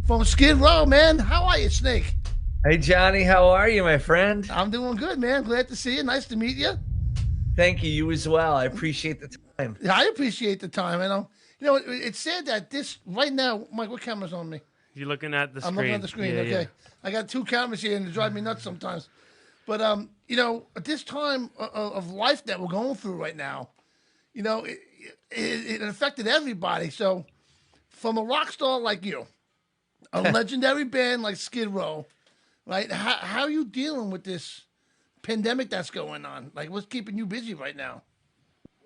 from Skid Row, man. How are you, Snake? Hey Johnny, how are you, my friend? I'm doing good, man. Glad to see you. Nice to meet you. Thank you, you as well. I appreciate the time. Yeah, I appreciate the time. I know. It's sad that this right now, Mike. What camera's on me? You're looking at the I'm looking at screen. the screen. Yeah, yeah. Okay, I got two cameras here, and they drive me nuts sometimes. But at this time of life that we're going through right now, it affected everybody. So, from a rock star like you, a legendary band like Skid Row, right? How are you dealing with this pandemic that's going on? Like, what's keeping you busy right now?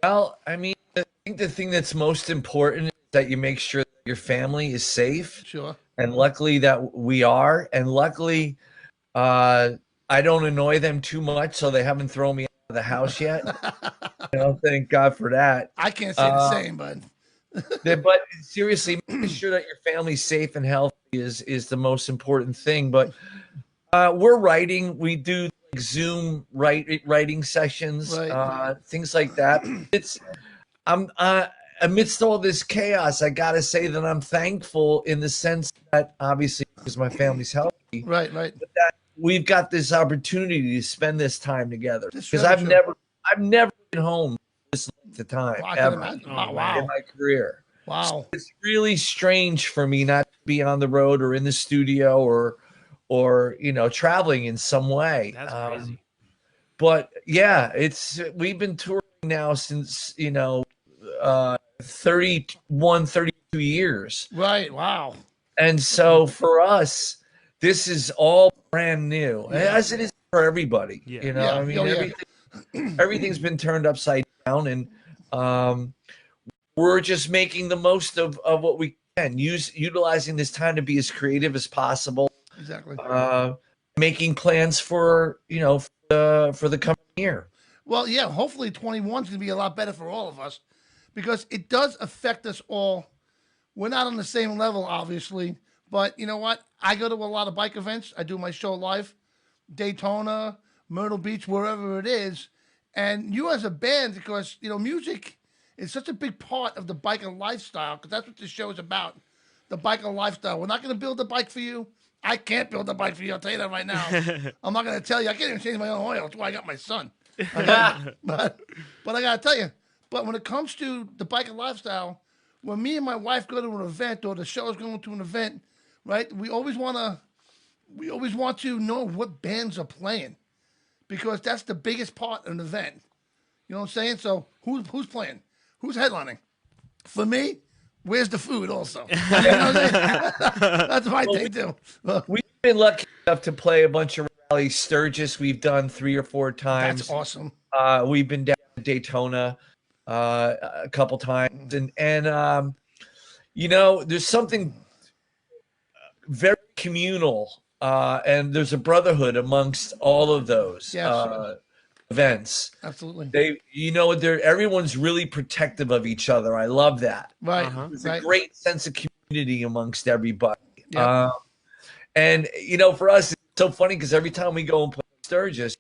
Well, I mean, I think the thing that's most important is that you make sure that your family is safe. Sure. And luckily that we are. And luckily, I don't annoy them too much, so they haven't thrown me out of the house yet. Thank God for that. I can't say the same, bud. But seriously, making sure that your family's safe and healthy is the most important thing. But we're writing. We do like Zoom writing sessions, Right. things like that. I'm amidst all this chaos, I gotta say that I'm thankful in the sense that obviously because my family's healthy, Right, right. but that we've got this opportunity to spend this time together. That's Because very I've never been home this length of time Wow, I can ever imagine. Oh, Wow, man. in wow, my career. wow. It's really strange for me not to be on the road or in the studio or traveling in some way. That's crazy. But yeah, we've been touring now since 31, 32 years. Right, wow. And so for us, this is all brand new, Yeah. as it is for everybody. Yeah. Yeah, I mean, oh, yeah. everything's been turned upside down, and um, we're just making the most of what we can, utilizing this time to be as creative as possible, Exactly. making plans for for the coming year. Well, yeah, hopefully 21 is going to be a lot better for all of us because it does affect us all. We're not on the same level, obviously, but you know what? I go to a lot of bike events. I do my show live, Daytona, Myrtle Beach, wherever it is. And you as a band, because, music is such a big part of the biker lifestyle, because that's what this show is about, the biker lifestyle. We're not going to build a bike for you. I can't build a bike for you. I'll tell you that right now. I'm not going to tell you. I can't even change my own oil. That's why I got my son. Okay? but I got to tell you, but when it comes to the biker lifestyle, when me and my wife go to an event or the show is going to an event, right? We always want to know what bands are playing because that's the biggest part of an event. You know what I'm saying? So who's playing? Who's headlining? For me, where's the food also? You know what I'm saying? That's my thing too. We've been lucky enough to play a bunch of rallies. Sturgis, we've done 3 or 4 times. That's awesome. We've been down to Daytona a couple times, and there's something very communal, and there's a brotherhood amongst all of those Yes. events. Absolutely. Everyone's really protective of each other. I love that. Right. There's Right. a great sense of community amongst everybody. Yep. And for us, it's so funny because every time we go and play Sturgis,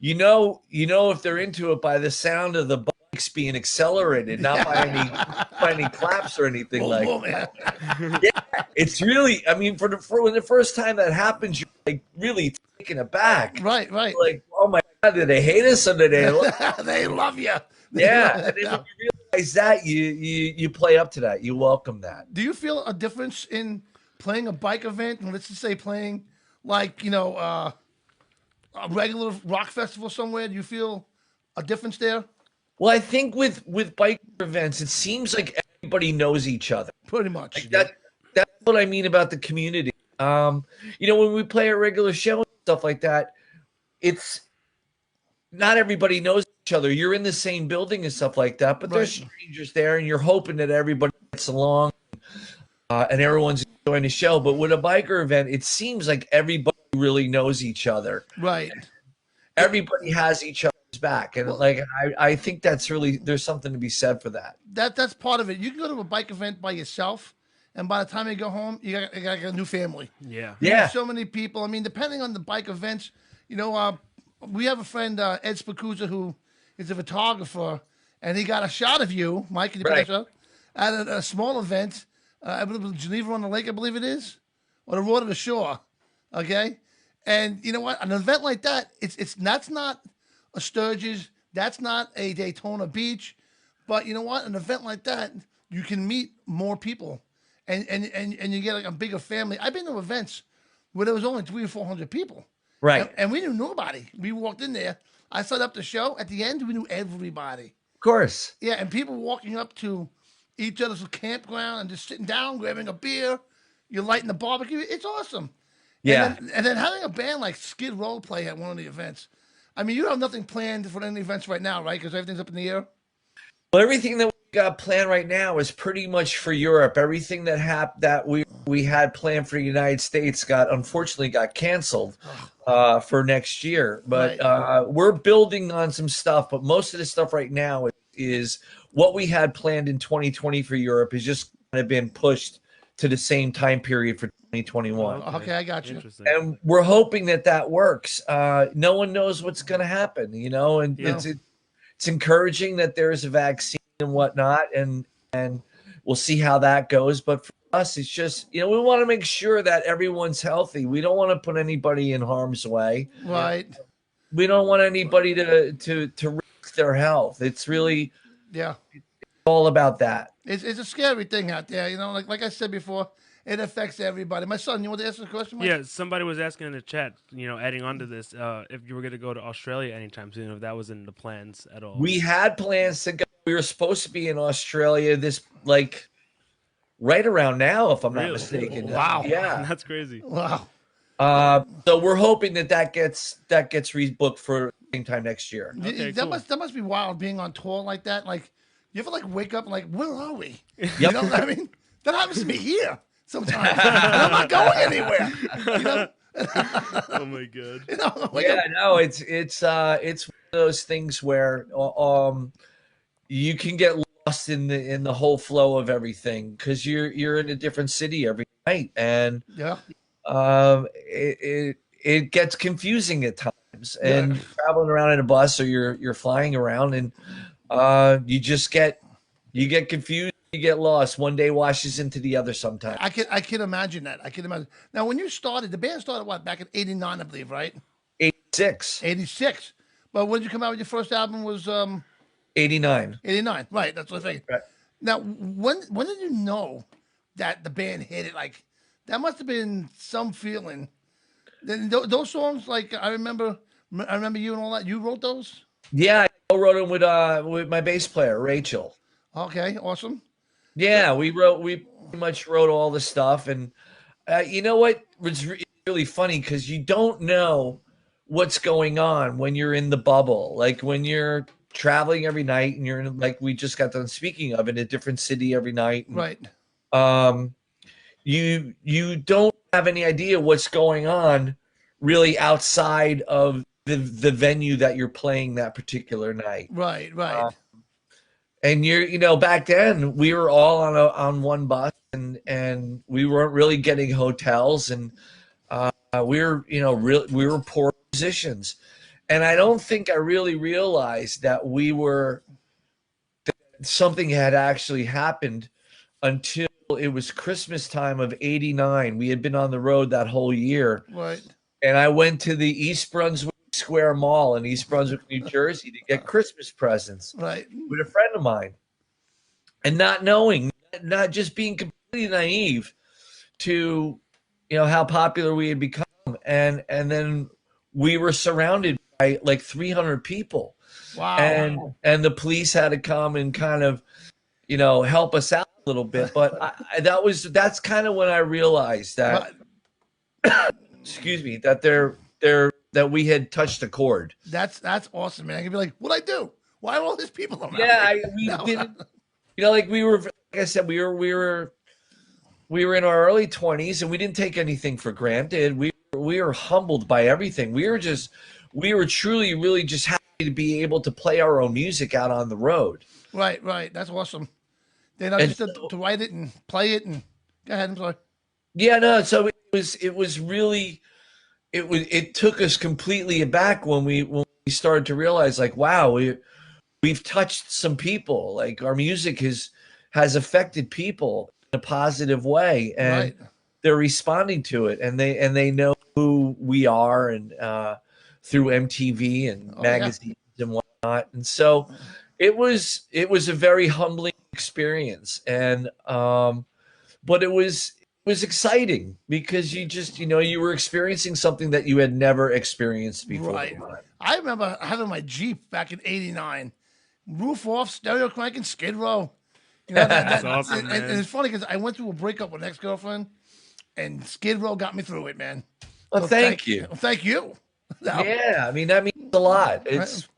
if they're into it by the sound of the bikes being accelerated, not by any claps or anything that. Yeah, it's really. I mean, for the first time that happens, you're like really taken aback. Right. Right. Like, oh my God, did they hate us or did they? They love you. Yeah, and then when you realize that, you play up to that. You welcome that. Do you feel a difference in playing a bike event and let's just say playing like a regular rock festival somewhere? Do you feel a difference there? Well, I think with bike events, it seems like everybody knows each other. Pretty much. Like that's what I mean about the community. When we play a regular show and stuff like that, it's not everybody knows each other. You're in the same building and stuff like that, but there's strangers there, and you're hoping that everybody gets along and everyone's enjoying the show. But with a biker event, it seems like everybody really knows each other. Right. Everybody has each other's back, and I think that's really there's something to be said for that. That's part of it. You can go to a bike event by yourself, and by the time you go home, you got a new family. Yeah. You meet so many people. I mean, depending on the bike events, we have a friend, Ed Spacuzza, who is a photographer, and he got a shot of you, Mike, at a small event. I believe Geneva on the Lake, I believe it is. or the Road to the Shore, okay? And you know what? An event like that, that's not a Sturgis, that's not a Daytona Beach, but you know what? An event like that, you can meet more people, and you get like a bigger family. I've been to events where there was only 300 or 400 people, Right. and we knew nobody. We walked in there. I set up the show. At the end, we knew everybody. Of course. Yeah, and people walking up to each other's campground and just sitting down, grabbing a beer. You're lighting the barbecue. It's awesome. Yeah. And then having a band like Skid Row play at one of the events. I mean, you have nothing planned for any events right now, right? Because everything's up in the air. Well, everything that we got planned right now is pretty much for Europe. Everything that we had planned for the United States unfortunately got canceled for next year. But we're building on some stuff. But most of the stuff right now is what we had planned in 2020 for Europe is just kind of been pushed to the same time period for 2021. Okay, I got you. And we're hoping that works. No one knows what's going to happen, and it's encouraging that there's a vaccine and whatnot, and we'll see how that goes. But for us, it's just, we want to make sure that everyone's healthy. We don't want to put anybody in harm's way. Right. We don't want anybody to risk their health. It's really all about that. It's a scary thing out there, like I said before, it affects everybody. My son, you want to answer the question, Mike? Yeah, somebody was asking in the chat, adding on to this, if you were going to go to Australia anytime soon, if that was in the plans at all. We had plans to go. We were supposed to be in Australia right around now, if I'm not mistaken. Wow. Yeah. That's crazy. Wow. So we're hoping that gets rebooked for same time next year. Okay, that cool. must be wild being on tour like that. Like, you ever wake up and where are we? Yep. You know what I mean? That happens to me here sometimes. And I'm not going anywhere. Oh my god. It's one of those things where you can get lost in the whole flow of everything because you're in a different city every night, and it gets confusing at times. And traveling around in a bus or you're flying around, and you get confused. You get lost. One day washes into the other sometimes. I can imagine that. I can imagine. Now, when you started, the band started back in '89, I believe, right? 86. 86. But when did you come out with your first album? Was 89. 89. Right. That's what I think. Right. Now, when did you know that the band hit it? That must have been some feeling. Then those songs, I remember you and all that. You wrote those? Yeah, I wrote them with my bass player, Rachel. Okay, awesome. Yeah, we pretty much wrote all the stuff, and you know what was really funny because you don't know what's going on when you're in the bubble, like when you're traveling every night and you're in, like we just got done speaking of, in a different city every night. And, right. You don't have any idea what's going on really outside of the venue that you're playing that particular night. Right. And back then we were all on one bus, and we weren't really getting hotels, and we were poor musicians, and I don't think I really realized that something had actually happened until it was Christmas time of '89. We had been on the road that whole year, Right. and I went to the East Brunswick Square Mall in East Brunswick, New Jersey, to get Christmas presents with a friend of mine, and not knowing, not just being completely naive to how popular we had become, and then we were surrounded by 300 people. Wow. And the police had to come and kind of help us out a little bit, but that's kind of when I realized that excuse me, that we had touched a chord. That's awesome, man. I can be like, what'd I do? Why are all these people around? Yeah, we didn't. Like I said, we were in our early 20s, and we didn't take anything for granted. We were humbled by everything. We were truly, really just happy to be able to play our own music out on the road. Right. That's awesome. They're not just to write it and play it and go ahead. I'm sorry. Yeah, no. So it was really. It took us completely aback when we started to realize, wow, we've touched some people. Like, our music has affected people in a positive way, and they're responding to it, and they know who we are, and through MTV and magazines and whatnot. And so it was a very humbling experience, and but it was exciting because you just you were experiencing something that you had never experienced before. Right. I remember having my Jeep back in '89, roof off, stereo cranking, Skid Row. That's awesome, and man. it's funny because I went through a breakup with an ex-girlfriend, and Skid Row got me through it, man. Well, thank you. Thank you. Yeah, I mean that means a lot. It's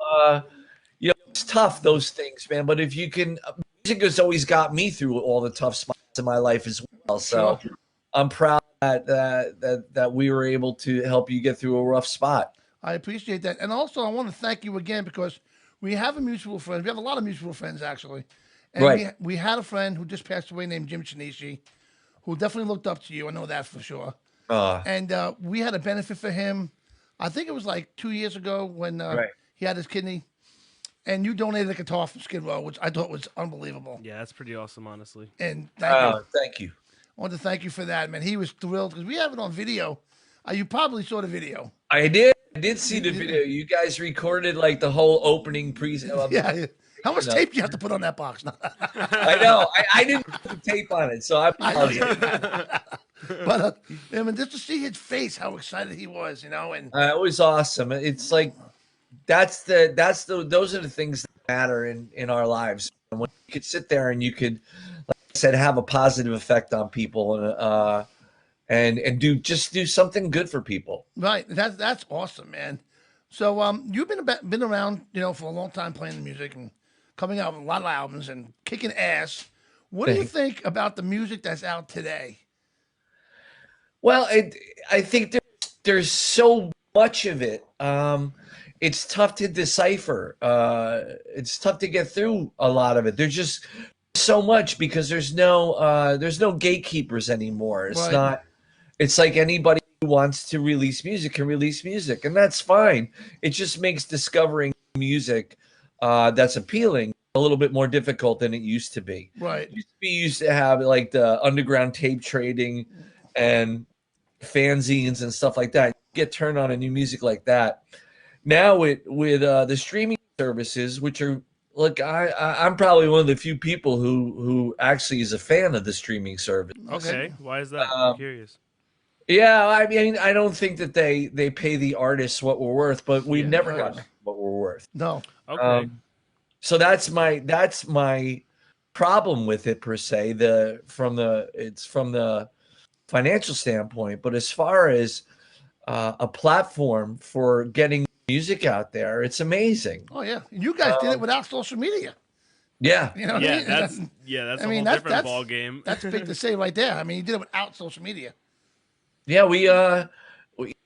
it's tough, those things, man. But if you can, music has always got me through all the tough spots in my life as well. So I'm proud that we were able to help you get through a rough spot. I appreciate that, and also I want to thank you again because we have a mutual friend. We have a lot of mutual friends actually, and we had a friend who just passed away named Jim Shinichi, who definitely looked up to you. I know that for sure. And we had a benefit for him. I think it was like 2 years ago when he had his kidney, and you donated a guitar from Skid Row, which I thought was unbelievable. Yeah, that's pretty awesome, honestly. And thank you. You. I want to thank you for that, man. He was thrilled because we have it on video. You probably saw the video. I did see the video. You guys recorded like the whole opening Yeah. How much tape do you have to put on that box? I know. I didn't put the tape on it, so I apologize. But I mean, just to see his face, how excited he was, and it was awesome. It's like those are the things that matter in our lives. And when you could sit there and you could, like I said, have a positive effect on people, and do something good for people. Right. That's awesome, man. So you've been around, for a long time playing the music and coming out with a lot of albums and kicking ass. What do you think about the music that's out today? Well, I think there's so much of it. It's tough to decipher. It's tough to get through a lot of it. There's just so much because there's no gatekeepers anymore. It's not. It's like anybody who wants to release music can release music, and that's fine. It just makes discovering music that's appealing a little bit more difficult than it used to be. Right. It used to have like the underground tape trading and fanzines and stuff like that. You get turned on to new music like that. Now with the streaming services, which are look, I'm probably one of the few people who actually is a fan of the streaming service. Okay, why is that? I'm curious. Yeah, I mean, I don't think that they pay the artists what we're worth, but we've never gotten what we're worth. No. Okay. So that's my problem with it per se. From the financial standpoint, but as far as a platform for getting music out there, it's amazing. Oh yeah, you guys did it without social media. Yeah, you know what I mean? That's a whole different ball game. That's big to say right there. I mean, you did it without social media. Yeah, we it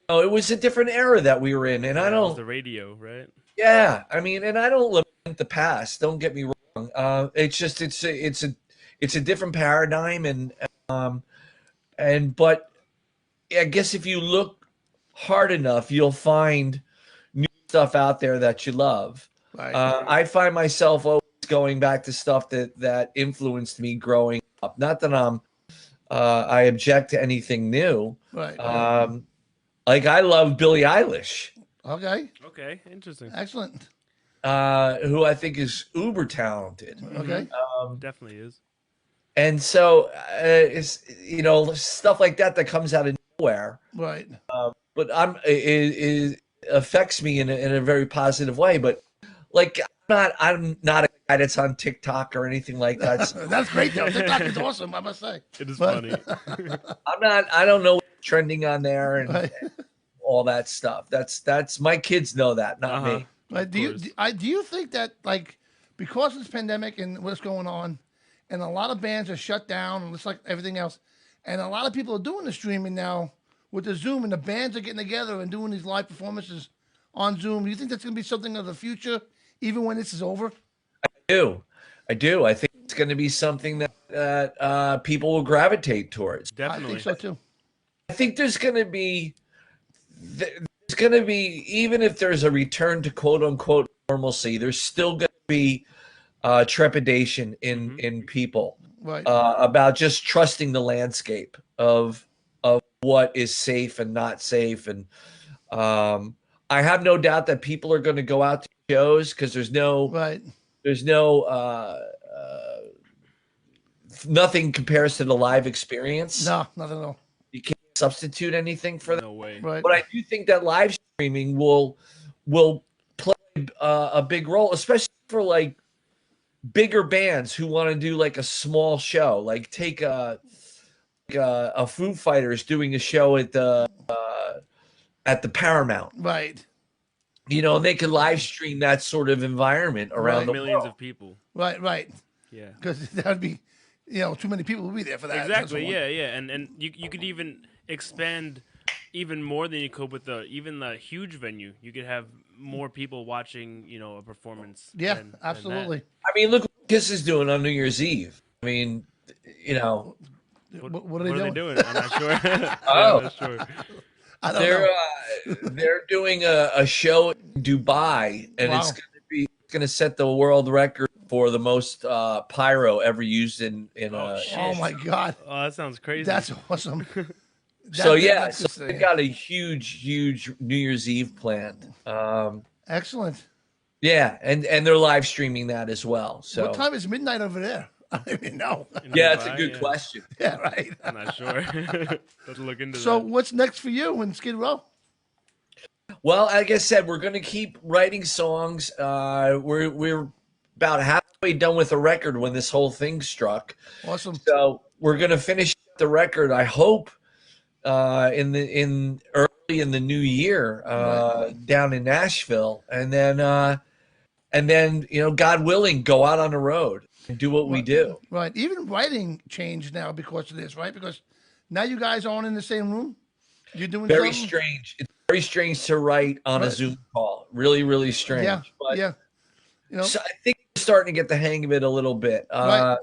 was a different era that we were in, and I don't. It was the radio, right? Yeah, I mean, and I don't lament the past. Don't get me wrong. It's just it's a different paradigm, but I guess if you look hard enough, you'll find new stuff out there that you love. Right. I find myself always going back to stuff that influenced me growing up. Not that I object to anything new. Right. Like I love Billie Eilish. Okay, interesting. Excellent. Who I think is uber talented. Okay. Definitely is. And so it's stuff like that comes out of nowhere. Right. But it affects me in a very positive way. But like I'm not a guy that's on TikTok or anything like that. So. That's great though. TikTok is awesome, I must say. It is funny. I don't know what's trending on there and all that stuff. That's my kids know that, not me. Right. Do you think that like because of this pandemic and what's going on, and a lot of bands are shut down and it's like everything else, and a lot of people are doing the streaming now with the Zoom, and the bands are getting together and doing these live performances on Zoom. Do you think that's going to be something of the future, even when this is over? I do. I think it's going to be something that people will gravitate towards. Definitely. I think so too. I think there's going to be, even if there's a return to quote unquote normalcy, there's still going to be trepidation in people right. About just trusting the landscape of what is safe and not safe. And I have no doubt that people are going to go out to shows because there's no nothing compares to the live experience. No, nothing at all. You can't substitute anything for that. No way. Right. But I do think that live streaming will play a big role, especially for like bigger bands who want to do like a small show, like take a Foo Fighters doing a show at the Paramount. Right. You know, they could live stream that sort of environment around the millions world. of people. Right. Yeah. Because that would be, too many people would be there for that. Exactly. Yeah. And you could even expand even more than you could with even the huge venue. You could have more people watching, a performance. Yeah, than absolutely. I mean, look what Kiss is doing on New Year's Eve. I mean, What are they doing? I'm not sure. Oh. I'm not sure. I don't know. They're doing a show in Dubai, and Wow. it's going to set the world record for the most pyro ever used in a. Oh my God. Oh, that sounds crazy. That's awesome. So That's just they got a huge New Year's Eve planned. excellent. Yeah, and they're live streaming that as well. So What time is midnight over there? I don't even know. yeah, that's a Dubai, good yeah. question. Yeah, right. I'm not sure. Let's look into So that. what's next for you in Skid Row? Well, like I said, we're going to keep writing songs. We're about halfway done with the record when this whole thing struck. Awesome. So we're going to finish the record. I hope early in the new year down in Nashville, and then God willing, go out on the road and do what we do. Right. Even writing changed now because of this, right? Because now you guys aren't in the same room. You're doing Very something? strange. It's very strange to write on a Zoom call. Really, really strange. Yeah. But, Yeah. So I think we're starting to get the hang of it a little bit. Right.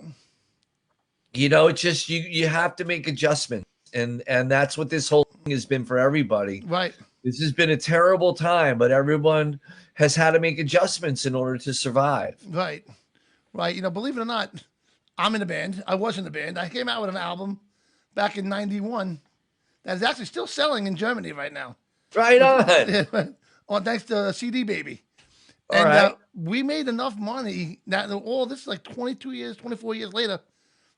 It's just you have to make adjustments, and that's what this whole thing has been for everybody. Right. This has been a terrible time, but everyone has had to make adjustments in order to survive. Right. Right. Believe it or not, I'm in a band. I was in a band. I came out with an album back in '91 that is actually still selling in Germany right now. Right on. Thanks to CD Baby. All right. We made enough money that all this is like 22 years, 24 years later,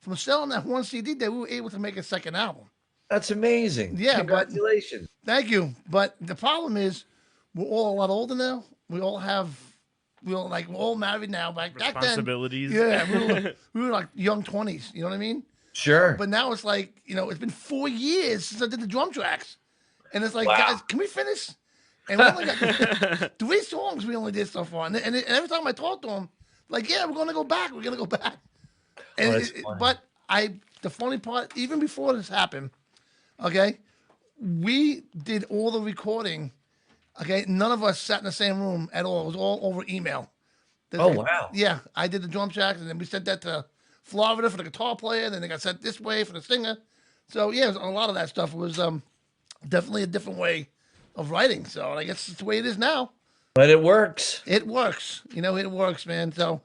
from selling that one CD that we were able to make a second album. That's amazing. Yeah, Congratulations. Thank you. But the problem is we're all a lot older now. We're all married now. But back then, Responsibilities. yeah, we were like young 20s. You know what I mean? Sure. But now it's like, it's been 4 years since I did the drum tracks. And it's like, Wow. guys, can we finish? And we only got 3 songs we only did so far. And every time I talk to them, like, yeah, we're going to go back. We're going to go back. And that's funny. but the funny part, even before this happened, okay, we did all the recording. Okay, none of us sat in the same room at all. It was all over email. Oh, wow. Yeah, I did the drum tracks, and then we sent that to Florida for the guitar player. Then they got sent this way for the singer. So yeah, a lot of that stuff was definitely a different way of writing. So I guess it's the way it is now. But it works. It works. It works, man. So,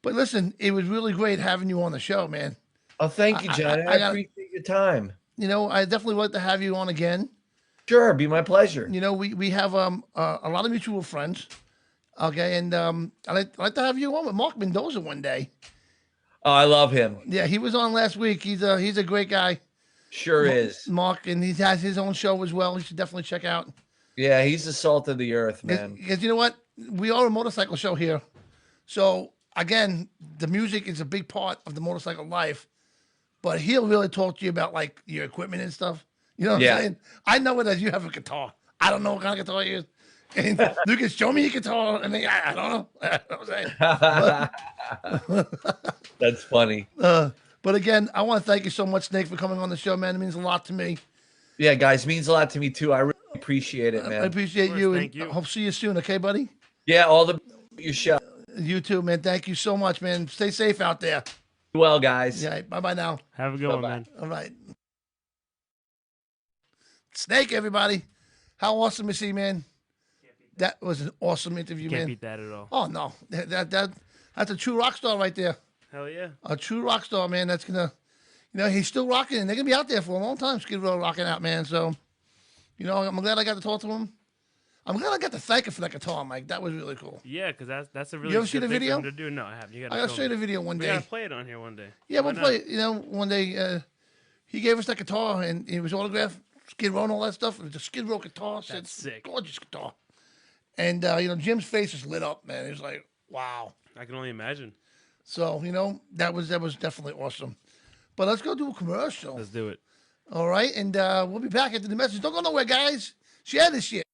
but listen, it was really great having you on the show, man. Oh, thank you, John. I gotta- appreciate your time. I definitely would like to have you on again. Sure, be my pleasure. We have a lot of mutual friends. Okay, and I'd like to have you on with Mark Mendoza one day. Oh, I love him. Yeah, he was on last week. He's a great guy, Sure is. Mark, and he has his own show as well. You should definitely check out. Yeah, he's the salt of the earth, man. Because you know what? We are a motorcycle show here. So, again, the music is a big part of the motorcycle life. But he'll really talk to you about, like, your equipment and stuff. You know what I'm saying? I know it as you have a guitar. I don't know what kind of guitar you use. And you can show me your guitar, and then, I don't know. You know what I'm saying? That's funny. But again, I want to thank you so much, Snake, for coming on the show, man. It means a lot to me. Yeah, guys, means a lot to me too. I really appreciate it, man. I appreciate course, you. thank And you. hope to see you soon, okay, buddy? Yeah, all the your show. You too, man. Thank you so much, man. Stay safe out there. Well, guys. Yeah, bye-bye now. Have a good one, Bye-bye. man. All right. Snake, everybody. How awesome is he, man? That was an awesome interview, Can't man. beat that at all. Oh, no. That's a true rock star right there. Hell yeah. A true rock star, man. That's going to you know, he's still rocking, and they're gonna be out there for a long time. Skid Row rocking out, man. So, you know, I'm glad I got to talk to him. I'm glad I got to thank him for that guitar, Mike. That was really cool. Yeah, because that's a really You ever good see the thing for video? him to do. No, I haven't. You I gotta show you the video one We day. gotta play it on here one day. Yeah, Why we'll not? play it. You know, one day he gave us that guitar, and it was autographed, Skid Row and all that stuff. It was a Skid Row guitar. That's sick. Gorgeous guitar. And, you know, Jim's face is lit up, man. He was like, wow. I can only imagine. So, you know, that was definitely awesome. But let's go do a commercial. Let's do it. All right, and we'll be back after the message. Don't go nowhere, guys. Share this shit.